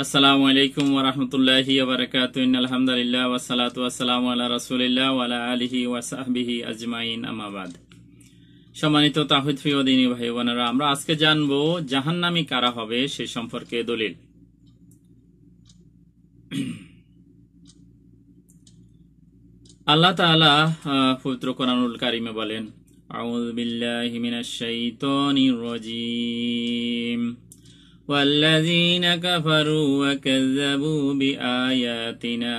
আসসালামু আলাইকুম ওয়া রাহমাতুল্লাহি ওয়া বারাকাতুহু ইন্নাল হামদুলিল্লাহ ওয়াস সালাতু ওয়াস সালামু আলা রাসূলিল্লাহ ওয়া আলা আলিহি ওয়া সাহবিহি আজমাইন আম্মা বাদ। সম্মানিত তাওহীদ প্রিয় দ্বীনী ভাই বোনেরা, আমরা আজকে জানবো জাহান্নামী কারা হবে সে সম্পর্কে দলিল। আল্লাহ তাআলা পবিত্র কোরআনুল কারীমে বলেন, আউযু বিল্লাহি মিনাশ শাইতানির রাজীম والذين كفروا وكذبوا بآياتنا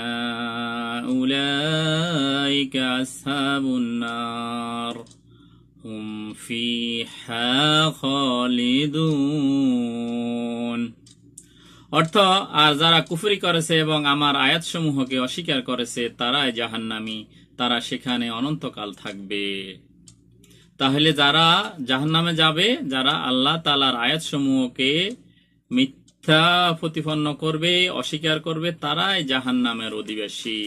أولئك أصحاب النار هم فيها خالدون। অর্থ, আর যারা কুফরি করেছে এবং আমার আয়াতসমূহকে অস্বীকার করেছে তারাই জাহান্নামী, তারা সেখানে অনন্তকাল থাকবে। তাহলে যারা জাহান্নামে যাবে, যারা আল্লাহ তাআলার আয়াতসমূহকে মিথ্যা প্রতিপন্ন করবে, অস্বীকার করবে, তারাই জাহান্নামের অধিবাসী।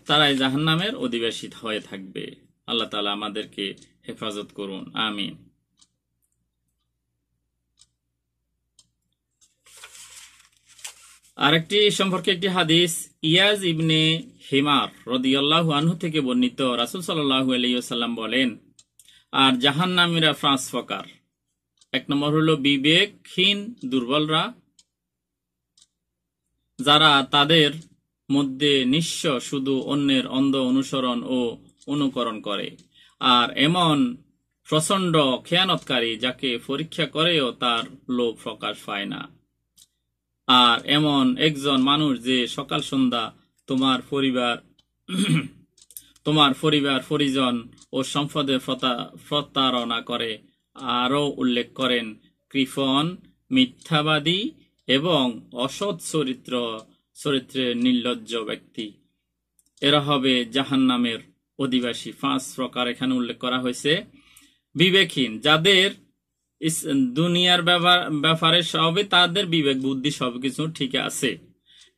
তারাই জাহান্নামের অধিবাসী হয়ে থাকবে। আল্লাহ তাআলা আমাদেরকে হেফাজত করুন, আমিন। আরেকটি সম্পর্কে একটি হাদিস, ইয়াজ ইবনে হিমার রাদিয়াল্লাহু আনহু থেকে বর্ণিত, রাসূল সাল্লাল্লাহু আলাইহি ওয়াসাল্লাম বলেন, আর জাহান্নামীরা 5 প্রকার। 1 নম্বর হলো বিবেকহীন দুর্বলরা, যারা তাদের মধ্যে নিঃস্ব শুধু অন্যের অন্ধ অনুসরণ ও অনুকরণ করে। আর এমন প্রচন্ড খেয়ানতকারী যাকে পরীক্ষা করেও তার লোভ প্রকাশ পায় না। আর এমন একজন মানুষ যে সকাল সন্ধ্যা তোমার পরিবার পরিজন ও সম্পদের প্রতারণা করে। আরও উল্লেখ করেন, কৃপণ, মিথ্যাবাদী এবং অসৎ চরিত্রের নির্লজ্জ ব্যক্তি, এরা হবে জাহান্নামের অধিবাসী। 5 প্রকার এখানে উল্লেখ করা হয়েছে। বিবেকহীন, যাদের দুনিয়ার ব্যাপারে সবই তাদের বিবেক বুদ্ধি সবকিছু ঠিক আছে,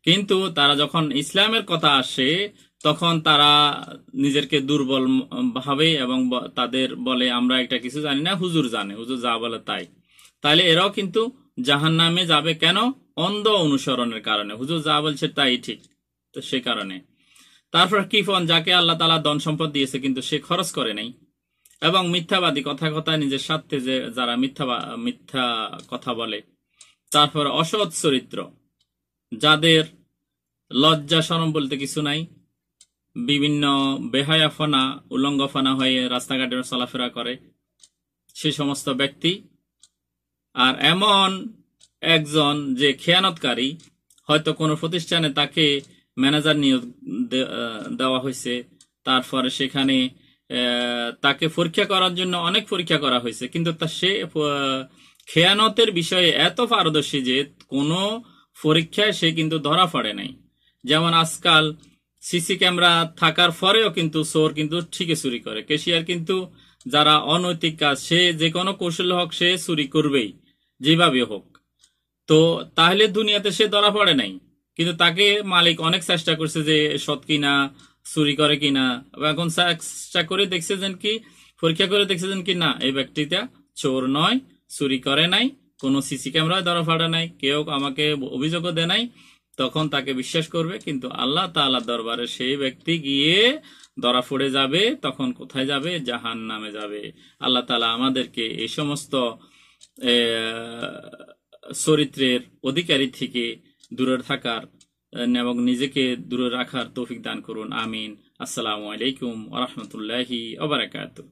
কিন্তু তারা যখন ইসলামের কথা আসে তখন তারা নিজেকে দুর্বল ভাবে এবং তাদের বলে, আমরা এটা কিছু জানি না, হুজুর জানে, হুজুর যা বলে তাই। তাহলে এরাও কিন্তু জাহান্নামে যাবে। কেন? অন্ধ অনুসরণের কারণে। হুজুর যা বলছে তাই ঠিক, তো সে কারণে। তারপর কৃপণ, যাকে আল্লাহ তাআলা ধন সম্পদ দিয়েছে কিন্তু সে খরচ করে নাই। এবং মিথ্যাবাদী, কথা নিজের স্বার্থে যারা মিথ্যা কথা বলে। তারপর অসৎ চরিত্র, যাদের লজ্জা শরম বলতে কিছু নাই, বিভিন্ন বেহায়াফনা উলঙ্গফনা হয়ে রাস্তাঘাটে চলাফেরা করে, সে সমস্ত ব্যক্তি। আর এমন একজন যে খেয়ানতকারী, হয়তো কোনো প্রতিষ্ঠানে তাকে ম্যানেজার নিয়োগ দেওয়া হয়েছে, তারপরে সেখানে তাকে পরীক্ষা করার জন্য অনেক পরীক্ষা করা হয়েছে, কিন্তু সে খেয়ানতের বিষয়ে এত পারদর্শী যে কোনো পরীক্ষায় সে কিন্তু ধরা পড়ে নাই। যেমন আজকাল সিসি ক্যামেরা থাকার পরেও কিন্তু চোর কিন্তু ঠিকই চুরি করে। ক্যাশিয়ার কিন্তু যারা অনৈতিক কাজ, সে যে কোনো কৌশল হোক সে চুরি করবেই, যেভাবে হোক। তো তাহলে দুনিয়াতে সে ধরা পড়ে নাই, কিন্তু তাকে মালিক অনেক চেষ্টা করছে যে সৎ কিনা, চুরি করে কিনা। এখন চেষ্টা করে দেখছেন কি, পরীক্ষা করে দেখছেন কি, না, এই ব্যক্তিটা চোর নয়, চুরি করে নাই, কোনো সিসি ক্যামেরায় ধরা পড়ে নাই, কেউ আমাকে অভিযোগও দেয় নাই, তখন তাকে বিশ্বাস করবে। কিন্তু আল্লাহ তাআলার দরবারে সেই ব্যক্তি গিয়ে ধরা পড়ে যাবে, তখন কোথায় যাবে? জাহান্নামে যাবে। আল্লাহ তাআলা আমাদেরকে এই সমস্ত চরিত্রের অধিকারী থেকে দূরে থাকার এবং নিজেকে দূরে রাখার তৌফিক দান করুন, আমিন। আসসালামু আলাইকুম ওয়া রাহমাতুল্লাহি ওয়া বারাকাতুহু।